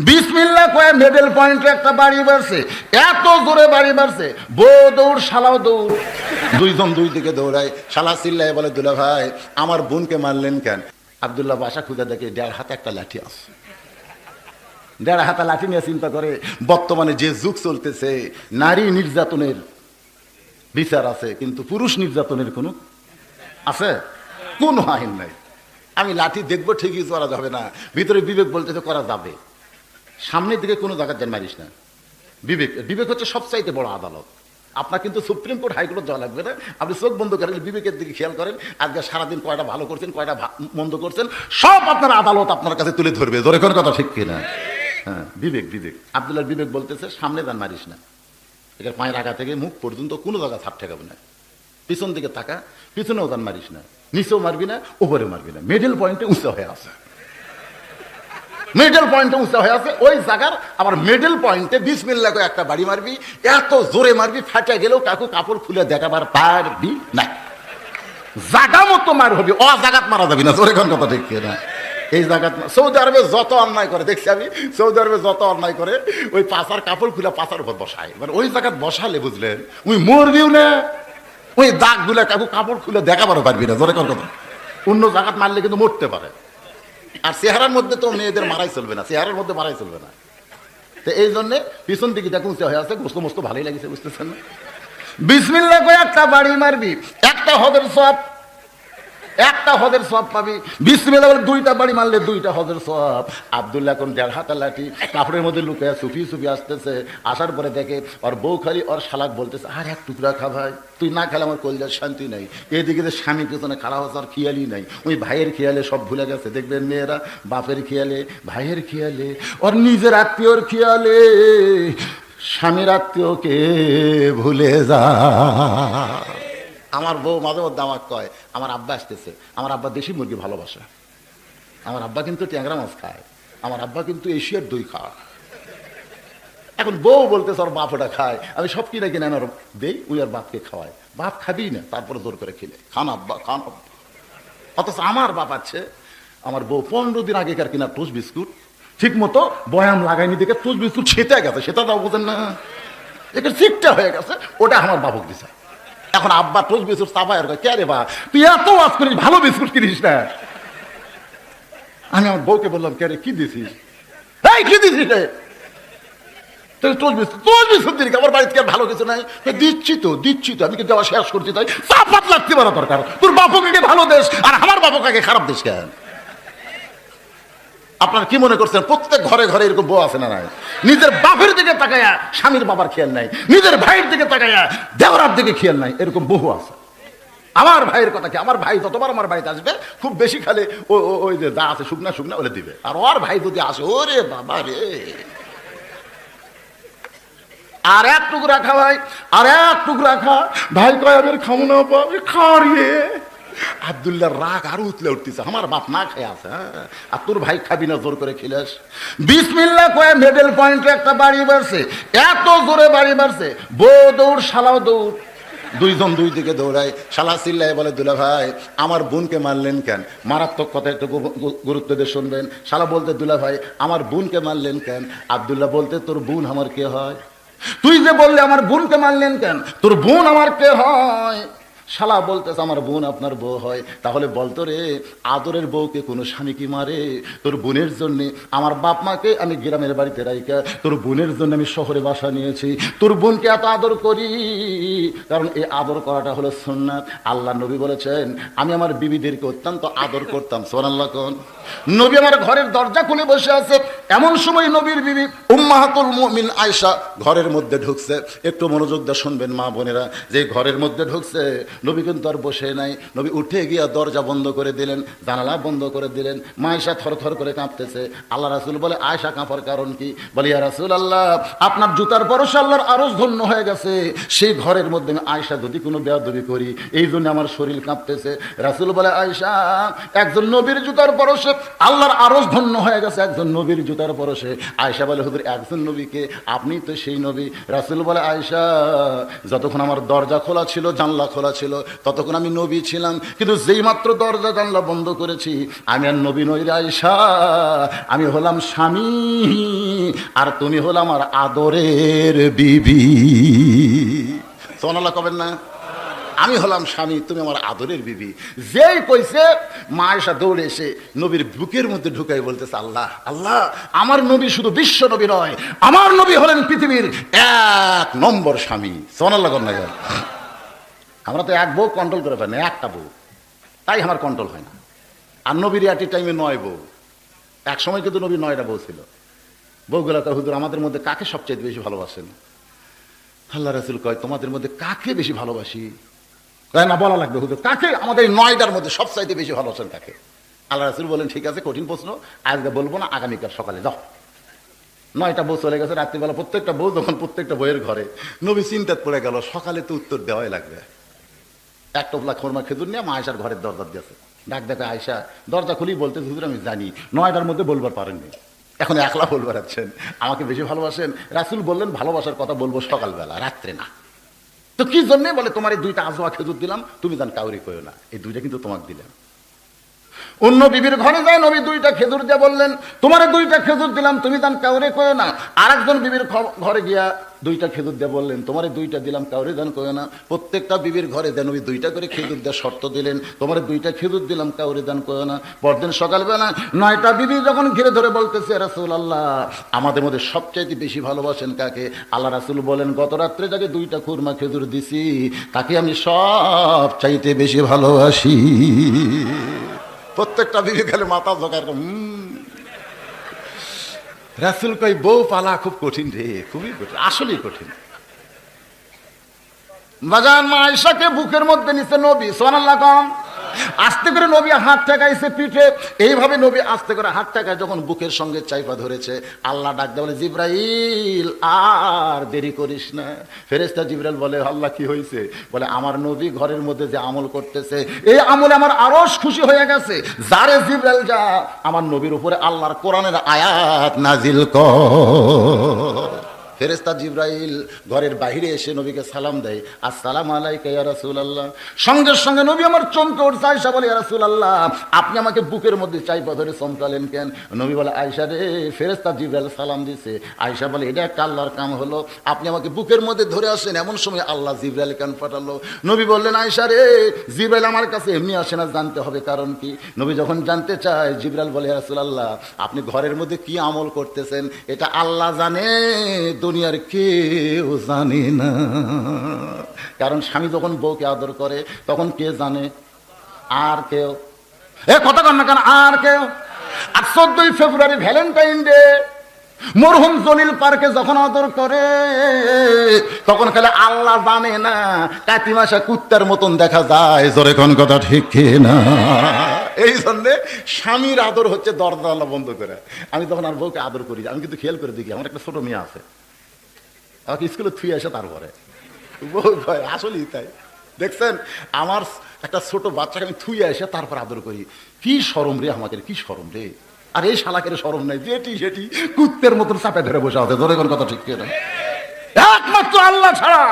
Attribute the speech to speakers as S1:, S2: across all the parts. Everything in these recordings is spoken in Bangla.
S1: বিসমিল্লাহ কয়ে মিডল পয়েন্টে একটা বাড়ি মারছে, এত জোরে বাড়ি মারছে, বউ দৌড় শালাও দৌড়, দুইজন দুই দিকে দৌড়ায়। শালা চিল্লায় বলে, দুলা ভাই আমার বোনকে মারলেন কেন? আব্দুল্লাহ বাসা খুঁজে দেখে 1.5 হাতে একটা লাঠি আছে। 1.5 হাতে লাঠি নিয়ে চিন্তা করে, বর্তমানে যে যুগ চলতেছে, নারী নির্যাতনের বিচার আছে কিন্তু পুরুষ নির্যাতনের কোনো আছে? কোনো আইন নাই। আমি লাঠি দেখবো ঠিকই, করা যাবে না, ভিতরে বিবেক বলতেছে করা যাবে। সামনের দিকে কোনো জায়গায় যেন মারিস না। বিবেক, বিবেক হচ্ছে সবচাইতে বড় আদালত। আপনার কিন্তু সুপ্রিম কোর্ট হাইকোর্ট যাওয়া লাগবে না, আপনি চোখ বন্ধ করেন, বিবেকের দিকে খেয়াল করেন, আজকে সারাদিন কয়টা ভালো করছেন, কয়টা মন্দ করছেন, সব আপনার আদালত আপনার কাছে তুলে ধরবে। ধরে কোন কথা ঠিক কিনা? হ্যাঁ, বিবেক বিবেক। আব্দুল্লাহ বিবেক বলতেছে সামনে যান মারিস না, এটা পায়ের আগা থেকে মুখ পর্যন্ত কোনো জায়গা ছাপ ঠেকাবে না, পিছন দিকে তাকা, পিছনেও যান মারিস না, নিচেও মারবি না, উপরে মারবি না, মিডল পয়েন্টে উঁচা হয়ে আছে। মিডল পয়েন্টে উঁচা হয়ে আছে ওই জায়গার, আবার মিডল পয়েন্টে বিসমিল্লাহ করে একটা বাড়ি মারবি, এত জোরে মারবি ফাটা গেলেও কাকু কাপড় খুলে দেখাবার পারবি না। জাগা মতো মার হবি, জাগাত মারা যাবি না। জোরে কোন কথা ঠিক না? এই জায়গাত সৌদি আরবে যত অন্যায় করে দেখছি আমি, সৌদি আরবে যত অন্যায় করে ওই পাচার কাপড় খুলে পাচার উপর বসায়, মানে ওই জায়গাত বসালে বুঝলেন ওই মরবিও না, ওই দাগ গুলা কাকু কাপড় খুলে দেখাবারও পারবি না। জোরে কোন কথা? অন্য জায়গাত মারলে কিন্তু মরতে পারে। আর চেহারার মধ্যে তো মেয়েদের মারাই চলবে না, চেহারার মধ্যে মারাই চলবে না। তো এই জন্যে পিছন দিকে দেখুন উঁচা হয়ে আছে, গোস্ত মোস্ত ভালোই লাগছে, বুঝতেছেন না? বিসমিল্লাহ করে একটা বাড়ি মারবি, একটা হদের সব, একটা হদের সব পাবি। বিসমিল্লাহ বলে 2টা বাড়ি মারলে 2টা হদের সব। আব্দুল্লাহ কোন 1.5 হাতে লাঠি কাপড়ের মধ্যে লুকিয়ে সুফি সুফি আসতেছে, আসার পরে দেখে ওর বউ খালি ওর শালাক বলতেছে, আর এক টুকরা খা ভাই, তুই না খেলে আমার কলজার শান্তি নাই। এদিকে যে স্বামী পেছনে খাড়া হচ্ছে আর খেয়ালই নাই, ওই ভাইয়ের খেয়ালে সব ভুলে গেছে। দেখবেন মেয়েরা বাপের খেয়ালে, ভাইয়ের খেয়ালে, ওর নিজের আত্মীয়র খেয়ালে স্বামীর আত্মীয়কে ভুলে যা। আমার বউ মাঝে মধ্যে আমাকে কয়, আমার আব্বা আসতেছে, আমার আব্বা দেশি মুরগি ভালোবাসে, আমার আব্বা কিন্তু ট্যাংরা মাছ খায়, আমার আব্বা কিন্তু এশিয়ার দই খায়। এখন বউ বলতেছে ওর বাপ ওটা খায়, আমি সব কিনে কিনে ওর দেই, ওই আর বাপকে খাওয়ায়। বাপ খাবি না, তারপরে জোর করে খেলে খান আব্বা খান আব্বা। অথচ আমার বাপ আছে, আমার বউ 15 দিন আগেকার কিনা টোস্ট বিস্কুট ঠিক মতো বয়াম লাগাইনি দেখে টোস্ট বিস্কুট ছেঁতে গেছে, সেটা তাও বোঝেন না, এটা চিকটা হয়ে গেছে, ওটা আমার বাবুক দিছে। এখন আব্বা টোস্ট বিস্কুট চাপায় আর কে রে বা তুই এত ওয়াজ করিস, ভালো বিস্কুট কিনিস না। আমি আমার বউকে বললাম, কে রে কি দিছিস? এই কি দিছিস রে? টোস্ট বিস্কুট দিলি, আমার বাড়িতে ভালো কিছু নাই। দিচ্ছি তো আমি কিন্তু আবার শেষ করছি, তাই চাপাত লাগতে পারা দরকার। তোর বাপকে ভালো দেশ আর আমার বাপকে খারাপ দেশ কেন? আপনারা কি মনে করছেন প্রত্যেক ঘরে ঘরে এরকম বউ আছে না নাই? নিজের বাপের দিকে তাকায়া স্বামীর বাবার খেয়াল নাই, নিজের ভাইয়ের দিকে তাকায়া দেওরার দিকে খেয়াল নাই, এরকম বহু আছে। আমার ভাইয়ের কথা কি, আমার ভাই যতবার আমার বাড়িতে আসবে খুব বেশি খালে ওই যে যা আছে শুকনা শুকনা ওলে দিবে, আর ওর ভাই যদি আসে ওরে বাবা রে, আর এক টুকরা খা ভাই, আর এক টুকরা খা ভাই, কয় আমি খাবো না বাবা, খাওয়ারিয়ে। আব্দুল্লাহর রাগ আরো উতলে উঠতেছে, আমার বাপ না খেয়ে আছে, আর তোর ভাই খাবি না জোর করে খিলাস। বিসমিল্লাহ কয়ে মিডল পয়েন্টে একটা বাড়ি মারছে, এত জোরে বাড়ি মারছে, বউ দৌড় শালাও দৌড়, দুইজন দুই দিকে দৌড়ায়। শালা চিল্লায় বলে, দুলা ভাই আমার বোনকে মারলেন কেন? মারাত্মক কথা একটু গুরুত্ব দিয়ে শুনবেন। শালা বলতে, দুলা ভাই আমার বোনকে মারলেন কেন? আব্দুল্লাহ বলতে, তোর বোন আমার কে হয়? তুই যে বললে আমার বোনকে মারলেন কেন, তোর বোন আমার কে হয়? শালা বলতেছে, আমার বোন আপনার বউ হয়। তাহলে বলতো রে, আদরের বউকে কোনো স্বামী কি মারে? তোর বোনের জন্য আমার বাপ মাকে আমি গ্রামের বাড়িতে রাইকা, তোর বোনের জন্য আমি শহরে বাসা নিয়েছি। তোর বোনকে এত আদর করি কারণ এই আদর করাটা হলো সুন্নাত। আল্লাহ নবী বলেছেন, আমি আমার বিবিদেরকে অত্যন্ত আদর করতাম। সুবহানাল্লাহ কোন নবী আমার ঘরের দরজা খুলে বসে আছে, এমন সময় নবীর বিবি উম্মাহাতুল মুমিন আয়েশা ঘরের মধ্যে ঢুকছে। একটু মনোযোগ দিয়ে শুনবেন মা বোনেরা, যে ঘরের মধ্যে ঢুকছে নবী কিন্তু আর বসে নাই, নবী উঠে গিয়া দরজা বন্ধ করে দিলেন, জানালা বন্ধ করে দিলেন। মা আয়েশা থরথর করে কাঁপতেছে। আল্লাহ রাসূল বলে, আয়েশা কাঁপার কারণ কি? বলে, ইয়া রাসূলুল্লাহ আপনার জুতার পরশে আল্লাহর আরশ ধন্য হয়ে গেছে, সেই ঘরের মধ্যে আমি আয়েশা যদি কোনো বেয়াদবি করি এই জন্য আমার শরীর কাঁপতেছে। রাসূল বলে, আয়েশা একজন নবীর জুতার পরশে আল্লাহর আরশ ধন্য হয়ে গেছে, একজন নবীর জুতার ওঠার পরশে আয়েশা বলে, হুজুর একজন নবীকে, আপনি তো সেই নবী। রাসূল বলে, আয়েশা যতক্ষণ আমার দরজা খোলা ছিল, জানলা খোলা ছিল, ততক্ষণ আমি নবী ছিলাম, কিন্তু যেই মাত্র দরজা জানলা বন্ধ করেছি আমি আর নবী নই রে আয়েশা, আমি হলাম স্বামী আর তুমি হলো আমার আদরের বিবি। সুবহানাল্লাহ কবেন না? আমি হলাম স্বামী, তুমি আমার আদরের বিবি। যেই কইছে মা আয়েশা দৌড়ে এসে নবীর বুকের মধ্যে ঢুকাই বলতেছে, আল্লাহ আল্লাহ, আমার নবী শুধু বিশ্ব নবী নয়, আমার নবী হলেন পৃথিবীর 1 নম্বর স্বামী। সুবহানাল্লাহ কর না? আমরা তো এক বউ কন্ট্রোল করে পাই না, একটা বউ, তাই আমার কন্ট্রোল হয় না। আর নবীর এট এ টাইমে 9 বউ। এক সময় কিন্তু নবী 9টা বউ ছিল। বউগুলা কয়, হুজুর আমাদের মধ্যে কাকে সবচেয়ে বেশি ভালোবাসেন? আল্লাহ রাসূল কয়, তোমাদের মধ্যে কাকে বেশি ভালোবাসি? তাই না, বলা লাগবে হুজুর, কাকে আমাদের 9টার মধ্যে সবচাইতে বেশি ভালোবাসেন কাকে? আল্লাহ রাসূল বলেন, ঠিক আছে, কঠিন প্রশ্ন, আজকে বলবো না, আগামীকাল সকালে যাও। 9টা বউ চলে গেছে, রাত্রিবেলা প্রত্যেকটা বউ যখন প্রত্যেকটা বইয়ের ঘরে, নবী চিন্তাত পড়ে গেল, সকালে তো উত্তর দেওয়াই লাগবে। এক টোপলা খোরমা খেজুর নিয়ে মা আয়েশার ঘরের দরজা দিয়েছে। ডাক দেখে আয়েশা দরজা খুলেই বলতে, হুজুর আমি জানি 9টার মধ্যে বলবার পারেননি, এখন একলা বলবার আছেন, আমাকে বেশি ভালোবাসেন। রাসূল বললেন, ভালোবাসার কথা বলবো সকালবেলা, রাত্রে না। তো কি জন্যে? বলে, তোমার এই 2টা আজোয়া খেজুর দিলাম, তুমি জান কাউরি কইও না, এই 2টা কিন্তু তোমাকে দিলাম। অন্য বিবির ঘরে যায়, নবী 2টা খেজুর দিয়ে বললেন, তোমার 2টা খেজুর দিলাম, তুমি জান কাউরে কইও না। আরেকজন বিবির ঘরে গিয়া 2টা খেজুর দিয়ে বললেন, তোমার 2টা দিলাম, কাউরে জান কইও না। প্রত্যেকটা বিবির ঘরে দেন নবী 2টা করে খেজুর দিয়ে শর্ত দিলেন, তোমার 2টা খেজুর দিলাম, কাউরে জান কইও না। পরদিন সকালবেলা 9টা বিবি যখন ঘিরে ধরে বলতেছে, রাসূলুল্লাহ আমাদের মধ্যে সবচাইতে বেশি ভালোবাসেন কাকে? আল্লাহ রাসূল বলেন, গত রাত্রে যাকে 2টা খুরমা খেজুর দিছি তাকে আমি সবচাইতে বেশি ভালোবাসি। প্রত্যেকটা বিবি খালি মাথা ঝোঁকায়। রাসূল কই, বউ পালা খুব কঠিন রে, খুবই কঠিন, আসলেই কঠিন। বাজান মা আয়েশাকে বুকের মধ্যে নিছে নবী, সুবহানাল্লাহ কম। আস্তে করে নবী হাত ঠেকাইছে পিঠে, এইভাবে নবী আস্তে করে হাত ঠেকায় যখন বুকের সঙ্গে চাইপা ধরেছে, আল্লাহ ডাক দেয়, বলে, জিবরাইল আর দেরি করিস না। ফেরেশতা জিবরাইল বলে, আল্লাহ কি হয়েছে? বলে, আমার নবী ঘরের মধ্যে যে আমল করতেছে, এই আমলে আমার আরশ খুশি হয়ে গেছে। যারে জিবরাইল যা আমার নবীর উপরে আল্লাহর কোরআনের আয়াত নাজিল কর। ফেরেশতা জিবরাইল ঘরের বাইরে এসে নবীকে সালাম দেয়, আসসালামু আলাইকা ইয়া রাসূলুল্লাহ। সঙ্গে সঙ্গে নবী আমার চমকে উঠছে। আয়েশা বলে, ইয়া রাসূলুল্লাহ আপনি আমাকে বুকের মধ্যে চাইপা ধরে চমকালেন কেন? নবী বলে, আয়েশা রে, ফেরেশতা জিবরাইল সালাম দিছে। আয়েশা বলে, এটা একটা আল্লাহর কাম হলো, আপনি আমাকে বুকের মধ্যে ধরে আসেন, এমন সময় আল্লাহ জিবরাইল কেন পাঠালো? নবী বললেন, আয়েশা রে, জিবরাইল আমার কাছে এমনি আসে না, জানতে হবে কারণ কি। নবী যখন জানতে চায়, জিবরাইল বলে, ইয়া রাসূলুল্লাহ আপনি ঘরের মধ্যে কি আমল করতেছেন এটা আল্লাহ জানে, দুনিয়ার কেউ জানে না। কারণ স্বামী যখন বউকে আদর করে তখন কে জানে? আর কেউ। কথা কন না কেন? আর কেউ। আর 14ই ফেব্রুয়ারি ভ্যালেন্টাইন ডে মরহুম জলিল পার্কে যখন আদর করে তখন খালি আল্লাহ জানে না, কাতিমাশা কুত্তার মতন দেখা যায়। জোরে কোন কথা ঠিক না? এই জন্যে স্বামীর আদর হচ্ছে দরজা আল্লাহ বন্ধ করে। আমি তখন আর বউকে আদর করি, আমি কিন্তু খেয়াল করে দেখি, আমার একটা ছোট মেয়ে আছে, আমাকে স্কুলে থুয়ে আসে, তারপরে বউ কয়, আসলেই তাই। দেখছেন, আমার একটা ছোট বাচ্চাকে আমি থুয়ে আসে তারপর আদর করি। কি শরম রে আমাদের, কি শরম রে। আর এই শালাকের শরম নাই, যেটি সেটি কুত্তের মতন চাপে ধরে বসে আছে। ধরে কোন কথা ঠিক না? একমাত্র আল্লাহ ছাড়া।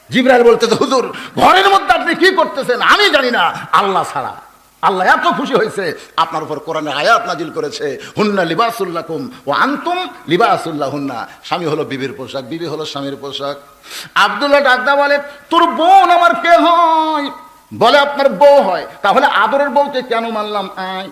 S1: জিবরাইল বলতেছে, হুজুর ঘরের মধ্যে আপনি কি করতেছেন? আমি জানি না, আল্লাহ ছাড়া। আল্লাহ এত খুশি হয়েছে আপনার উপর কোরআনের আয়াত নাজিল করেছে, হুন্না লিবাসুল লাকুম ওয়া আনতুম লিবাসুল লাহুন্না। স্বামী হলো বিবির পোশাক, বিবি হলো স্বামীর পোশাক। আব্দুল্লাহ ডাকদা বলে, তোর বোন আমার কে হয়? বলে, আপনার বউ হয়। তাহলে আদরের বউকে কেন মারলাম? আয়।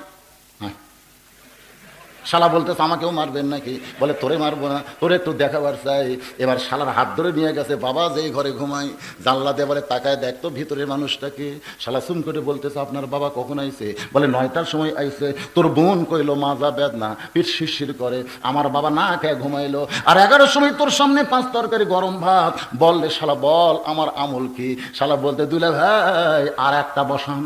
S1: শালা বলতেছে, আমাকেও মারবেন নাকি? বলে, তোরে মারবো না, তোরে একটু দেখাবার চাই। এবার শালার হাত ধরে নিয়ে গেছে, বাবা যেই ঘরে ঘুমাই জানলা দিয়ে বলে, তাকায় দেখতো ভিতরের মানুষটাকে। শালা চুম করে বলতেছে, আপনার বাবা কখন আইছে? বলে, 9টার সময় আইছে। তোর বোন কইলো মাজা বেদনা, পিঠ শিরশির করে, আমার বাবা না খেয়ে ঘুমাইলো। আর 11টার সময় তোর সামনে 5 তরকারি গরম ভাত। বললে, শালা বল আমার আমল কি? শালা বলতে, দুলা ভাই আর একটা বসান।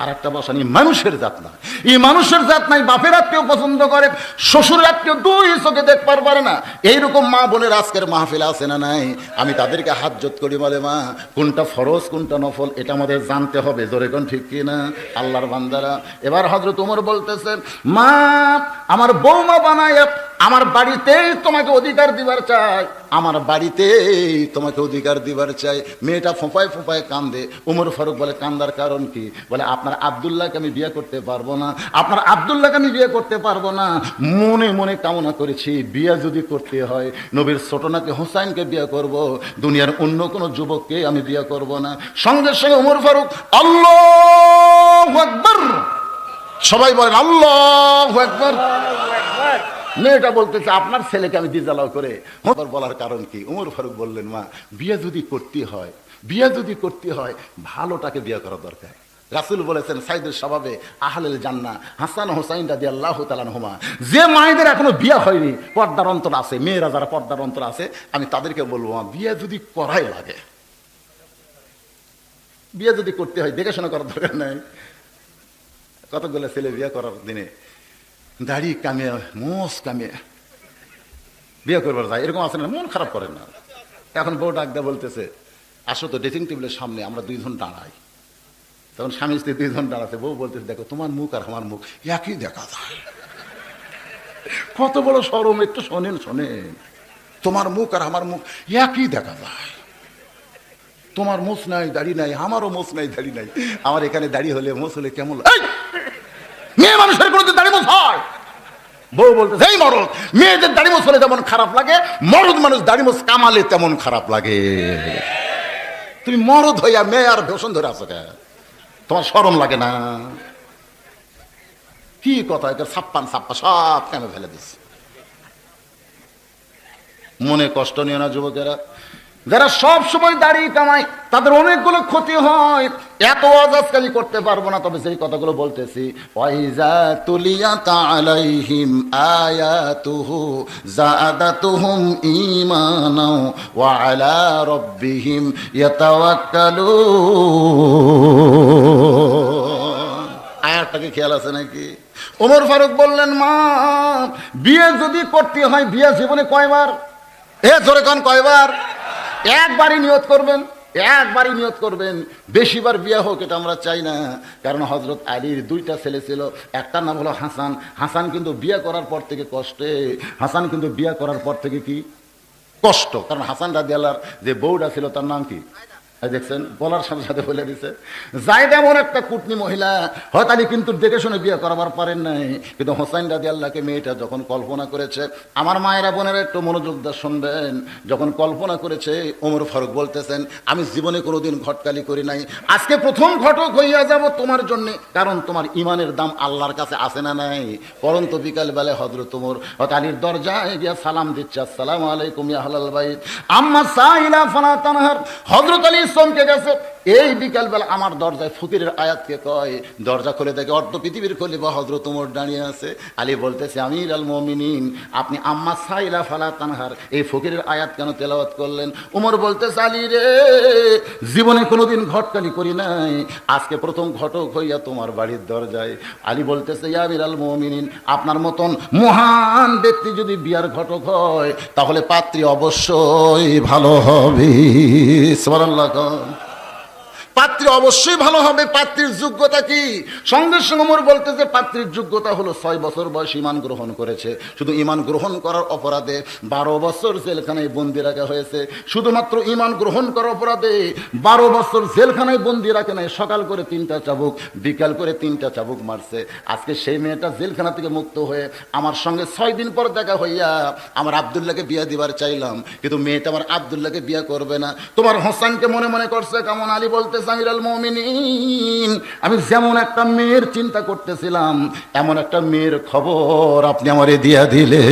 S1: আর একটা বসানি মানুষের জাত না, এই মানুষের জাত নাই। বাপের আত্মীয় পছন্দ করে, শ্বশুরের আত্মীয় দুই চোখে দেখবার পারে না। এইরকম মা বোনের আজকের মাহফিল আছে না নাই? আমি তাদেরকে হাত জোত করি, বলে মা কোনটা ফরজ কোনটা নফল এটা আমাদের জানতে হবে, জোরে কোন ঠিক কি না আল্লাহর বান্দারা। এবার হযরত ওমর বলতেছেন, মা আমার বৌমা বানায় আমার বাড়িতেই তোমাকে অধিকার দিবার চাই, আমার বাড়িতেই তোমাকে অধিকার দিবার চাই। মেয়েটা ফোঁপায় ফোঁপায় কান্দে। ওমর ফারুক বলে, কান্দার কারণ কি? বলে আপনার আব্দুল্লাহকে আমি বিয়ে করতে পারবো না, আপনার আব্দুল্লাহকে আমি বিয়ে করতে পারবো না। মনে মনে কামনা করেছি বিয়ে যদি করতে হয় নবীর ছোট নাতি হোসাইনকে বিয়ে করব, দুনিয়ার অন্য কোনো যুবককে আমি বিয়ে করব না। সঙ্গে সঙ্গে ওমর ফারুক আল্লাহু আকবার, সবাই বলেন আল্লাহু আকবার। মেয়েটা বলতেছে আপনার ছেলেকে আমি দিজালাও করে বলার কারণ কি? ওমর ফারুক বললেন, মা বিয়ে যদি করতে হয়, বিয়ে যদি করতে হয় ভালোটাকে বিয়ে করা দরকার। রাসূল বলেছেন সাইদের স্বভাবে আহলেল জান্নাহ হাসান হোসাইন রাদিয়াল্লাহু তাআলা আনহুমা। যে মায়েদের এখনো বিয়ে হয়নি, পর্দার অন্তর আছে, মেয়েরা যারা পর্দার অন্তর আছে, আমি তাদেরকে বলবো মা বিয়ে যদি করাই লাগে, বিয়ে যদি করতে হয় দেখে শোনা করার দরকার নাই। কতগুলো ছেলে বিয়ে করার দিনে দাড়ি কামিয়ে মোষ কামিয়ে বিয়ে করবার যায়, এরকম আছে না? মন খারাপ করেন না। এখন বউ ডাক দেয়া বলতেছে, আসো তো ড্রেসিং টেবিলের সামনে আমরা দুইজন দাঁড়াই। তখন স্বামী স্ত্রী দুইজন দাঁড়াচ্ছে, বউ বলতেছে দেখো তোমার মুখ আর আমার মুখ একই দেখা যায়। কত বড় শরম, একটু শোনেন শোনেন, তোমার মুখ আর আমার মুখ একই দেখা যায়। তোমার মোষ নাই দাড়ি নাই, আমারও মোষ নাই দাড়ি নাই। আমার এখানে দাড়ি হলে মোষ হলে কেমন মেয়ে মানুষের কোনোদিন দাড়ি মোষ হয়? বউ বলতেছে এই মরদ, মেয়েদের দাড়ি মোছ হলে যেমন খারাপ লাগে, মরদ মানুষ দাড়ি মোছ কামালে তেমন খারাপ লাগে। তুমি মরদ হইয়া মেয়ে আর ভীষণ ধরে আছো কে? তোমার শরম লাগে না? কি কথা, এটা ছাপ্পান ছাপ্পা সব কেন ফেলে দিস। মনে কষ্ট নিও না যুবকেরা, যারা সব সময় দাঁড়িয়ে কামায় তাদের অনেকগুলো ক্ষতি হয়। এত আজাজকালি করতে পারবো না, তবে সেই কথাগুলো বলতেছি। ওয়াইজা তুলিয়াত আলাইহিম আয়াতুহু যাআদাতুহুম ঈমানা ওয়া আলা রাব্বিহিম ইয়াতাওয়াক্কালুন। আয়াতটাকে খেয়াল আছে নাকি? ওমর ফারুক বললেন, মা বিয়ে যদি করতে হয়, বিয়ে জীবনে কয়বার? জোরে কোন কয়বার? একবারই নিয়ত করবেন, একবারই নিয়ত করবেন। বেশিবার বিয়ে হোক এটা আমরা চাই না। কারণ হযরত আলীর দুইটা ছেলে ছিল, একটার নাম হলো হাসান। হাসান কিন্তু বিয়ে করার পর থেকে কষ্টে, হাসান কিন্তু বিয়ে করার পর থেকে কি কষ্ট। কারণ হাসান রাদিয়াল্লাহর যে বউটা ছিল তার নাম কি দেখছেন? বলার সাথে সাথে বলে দিছে। জায়েদ এমন একটা কুটনি মহিলা, হয়তো আলী কিন্তু দেখে শুনে বিয়ে করাবার পারেন নাই। কিন্তু হোসাইন রাদিয়াল্লাহকে মেয়েটা যখন কল্পনা করেছে, আমার মায়েরা বোনেরা একটু মনোযোগ দিয়ে শুনবেন, যখন কল্পনা করেছে ওমর ফারুক বলতেছেন, আমি জীবনে কোনোদিন ঘটকালি করি নাই, আজকে প্রথম ঘটক হইয়া যাব তোমার জন্যে। কারণ তোমার ইমানের দাম আল্লাহর কাছে আছে না নাই? পরন্ত বিকাল বেলায় হযরত ওমর হয়তো আলীর দরজায় গিয়া সালাম দিচ্ছে, আসসালামু আলাইকুম ইয়া আহলাল বাইত আম্মা সাইলা ফালা তানহার। হযরত আলী চমকে গেছে। এই বিকালবেলা আমার দরজায় ফকিরের আয়াতকে কয়, দরজা খুলে দেখে অর্ধ পৃথিবীর খলিফা হযরত ওমর দাঁড়িয়ে আছে। আলী বলতেছে, আমির আল মুমিনিন, আপনি আম্মা সাইলা ফালা তানহার এই ফকিরের আয়াত কেন তেলাওয়াত করলেন? ওমর বলতেছে, আলী রে, জীবনে কোনোদিন ঘটকালি করি নাই, আজকে প্রথম ঘটক হইয়া তোমার বাড়ির দরজায়। আলী বলতেছে, ইয়া আমির আল মুমিনিন, আপনার মতন মহান ব্যক্তি যদি বিয়ার ঘটক হয় তাহলে পাত্রী অবশ্যই ভালো হবে। সুবহানাল্লাহ। পাত্রী অবশ্যই ভালো হবে। পাত্রীর যোগ্যতা কি? সঙ্গে সঙ্গে ওমর বলতেছে, পাত্রীর যোগ্যতা হলো 6 বছর বয়স ইমান গ্রহণ করেছে। শুধু ইমান গ্রহণ করার অপরাধে 12 বছর জেলখানায় বন্দি রাখা হয়েছে। শুধুমাত্র ইমান গ্রহণ করার অপরাধে 12 বছর জেলখানায় বন্দি রাখে নাই। সকাল করে 3টা চাবুক, বিকাল করে 3টা চাবুক মারছে। আজকে সেই মেয়েটা জেলখানা থেকে মুক্ত হয়ে আমার সঙ্গে 6 দিন পর দেখা হইয়া আমার আব্দুল্লাহকে বিয়ে দিবার চাইলাম, কিন্তু মেয়েটা আমার আব্দুল্লাহকে বিয়ে করবে না। তোমার হোসেনকে মনে মনে করছে কেমন? আলী বলতেছে, আমিরুল মুমিনিন, আমি যেমন একটা মেয়ের চিন্তা করতেছিলাম এমন একটা মেয়ের খবর আপনি আমারে দিয়া দিলে।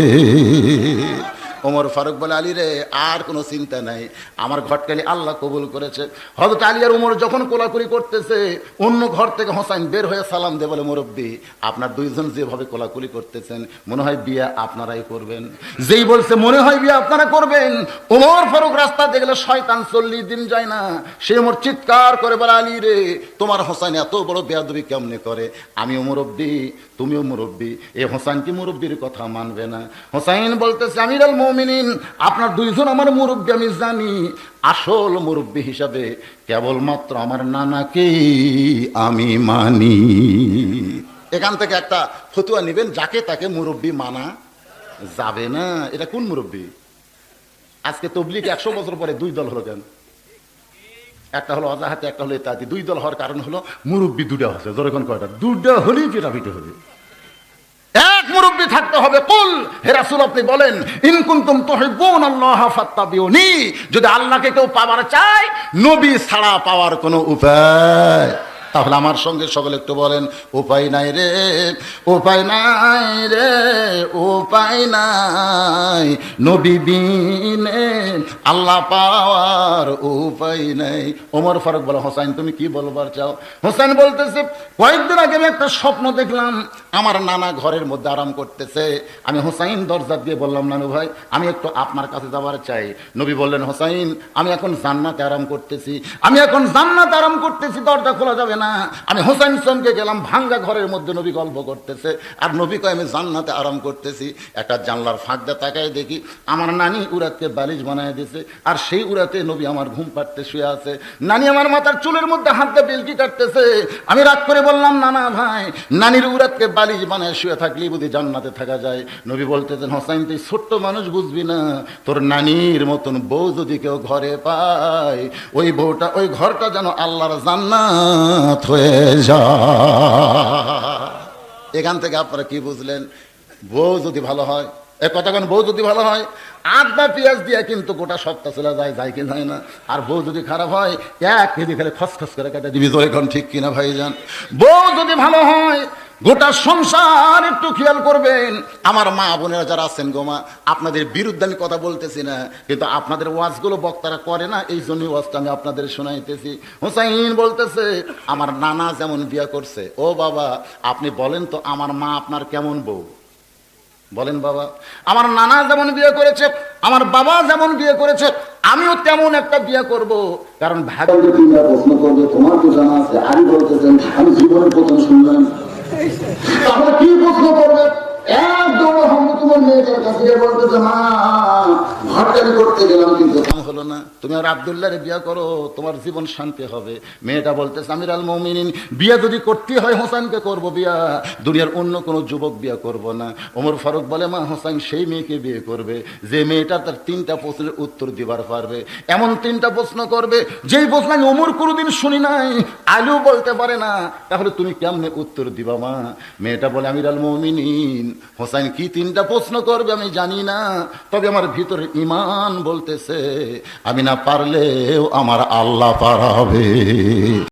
S1: ওমর ফারুক বলে, আলী রে আর কোনো চিন্তা নাই, আমার ঘটকালি আল্লাহ কবুল করেছে। হযরত আলী আর ওমর যখন কোলাকুলি করতেছে, অন্য ঘর থেকে হোসাইন বের হয়ে সালাম দিয়ে বলে, মুরব্বী আপনার দুইজন যেভাবে কোলাকুলি করতেছেন মনে হয় বিয়ে আপনারাই করবেন। যেই বলছে মনে হয় বিয়ে আপনারা করবেন, ওমর ফারুক রাস্তা দেখলে শয়তান 40 দিন যায় না, সে ওমর চিৎকার করে বলে, আলী রে তোমার হোসাইন এত বড় বেয়াদবি কেমনে করে? আমিও মুরব্বী তুমিও মুরব্বী, এই হোসাইন কি মুরব্বীর কথা মানবে না? হোসাইন বলতেছে, আমিরুল মুমিনিন আপনার দুইজন আমার মুরব্বী আমি জানি, আসল মুরব্বী হিসাবে কেবলমাত্র আমার নানাকেই আমি মানি। এখান থেকে একটা ফতুয়া নেবেন, যাকে তাকে মুরব্বী মানা যাবে না। এটা কোন মুরব্বী? আজকে তবলিগ 100 বছর পরে 2 দল হলো কেন? একটা হলো অজাহাতে, একটা হলো ইত্যাদি। 2 দল হওয়ার কারণ হলো মুরব্বী 2টা হচ্ছে। যখন কয়টা 2টা হলেই পিটাপিটি হবে। এক মুরব্বী থাকতে হবে। কুল হে রাসূল আপনি বলেন, ইন কুনতুম তুহিব্বুনাল্লাহ ফাত্তাবিউনি, যদি আল্লাহকে কেউ পাওয়ার চায় নবী ছাড়া পাওয়ার কোনো উপায়, তাহলে আমার সঙ্গে সকলে একটু বলেন, উপায় নাই রে, উপায় নাই রে, উপায় নাই, নবী বিনে আল্লাহ পাওয়ার উপায় নাই। ওমর ফারুক বলে, হোসাইন তুমি কি বলবার চাও? হোসাইন বলতেছে, কয়েকদিন আগে আমি একটা স্বপ্ন দেখলাম, আমার নানা ঘরের মধ্যে আরাম করতেছে। আমি হোসাইন দরজা দিয়ে বললাম, নানু ভাই আমি একটু আপনার কাছে যাবার চাই। নবী বললেন, হোসাইন আমি এখন জান্নাতে আরাম করতেছি, আমি এখন জান্নাতে আরাম করতেছি, দরজা খোলা যাবে না। আমি হোসাইন সঙ্গে গেলাম, ভাঙ্গা ঘরের মধ্যে নবী গল্প করতেছে, আর নবী কয় আমি জান্নাতে আরাম করতেছি। একটা জানলার ফাঁক দিয়ে তাকায় দেখি আমার নানি উরাতকে বালিশ বানায় দিয়েছে, আর সেই উরাতে নবী আমার ঘুম পাড়তে শুয়ে আছে। নানি আমার মাথার চুলের মধ্যে হাত দিয়ে বেলকি কাটতেছে। আমি রাগ করে বললাম, নানা ভাই নানির উরাতকে বালিশ বানায় শুয়ে থাকলেই বুঝি জান্নাতে থাকা যায়? নবী বলতেছেন, হোসাইন তুই ছোট্ট মানুষ বুঝবি না, তোর নানির মতন বউ যদি কেউ ঘরে পায়, ওই বউটা ওই ঘরটা যেন আল্লাহর জান্নাত হয়ে যায়। এখান থেকে আপনারা কি বুঝলেন? বউ যদি ভালো হয়, এ কথা কেন, বউ যদি ভালো হয় আদা পেঁয়াজ দিয়ে কিন্তু গোটা সপ্তাহ চলে যায়, যায় কি যায় না? আর বউ যদি খারাপ হয় 1 কেজি খেলে খসখস করে কেটে দিবি। তো এখন ঠিক কিনা ভাইজান? বউ যদি ভালো হয় গোটা সংসার একটু খেয়াল করবেন। আমার মা বোনেরা যারা আছেন গো মা, আপনাদের বিরুদ্ধে আমি কথা বলতেছি না, কিন্তু আপনাদের ওয়াজগুলো বক্তারা করে না, এই জন্যই ওয়াজটা আমি আপনাদের শোনাইতেছি। হোসাইন বলতেছে, আমার নানা যেমন বিয়ে করছে, ও বাবা আপনি বলেন তো আমার মা আপনার কেমন বউ? বলেন বাবা, আমার নানা যেমন বিয়ে করেছে, আমার বাবা যেমন বিয়ে করেছে, আমিও তেমন একটা বিয়ে করব। কারণ ভাগ্য প্রশ্ন করবে, তোমার তো জানা আছে। আমি বলতেছেন আমি জীবনের প্রথম শুনলাম, তাহলে কি প্রশ্ন করবে? একদম তোমার মেয়েটার কাছে বলতেছে, মা ঘরটারি করতে গেলাম কিন্তু হলো না, তুমি আর আব্দুল্লাহরে বিয়ে করো, তোমার জীবন শান্তি হবে। মেয়েটা বলতেছে, আমিরুল মুমিনিন বিয়ে যদি করতে হয় হোসেনকে করবো বিয়া, দুনিয়ার অন্য কোনো যুবক বিয়ে করব না। ওমর ফারুক বলে, মা হোসেন সেই মেয়েকে বিয়ে করবে যে মেয়েটা তার 3টা প্রশ্নের উত্তর দিবার পারবে। এমন 3টা প্রশ্ন করবে যেই প্রশ্ন আমি ওমর কোনোদিন শুনি নাই, আলু বলতে পারে না, তাহলে তুমি কেমনে উত্তর দিবা মা? মেয়েটা বলে, আমিরুল মুমিনিন হোসেন কি 3টা প্রশ্ন করবে আমি জানি না, তবে আমার ভিতরে ঈমান বলতেছে আমি না পারলেও আমার আল্লাহ পারাবে।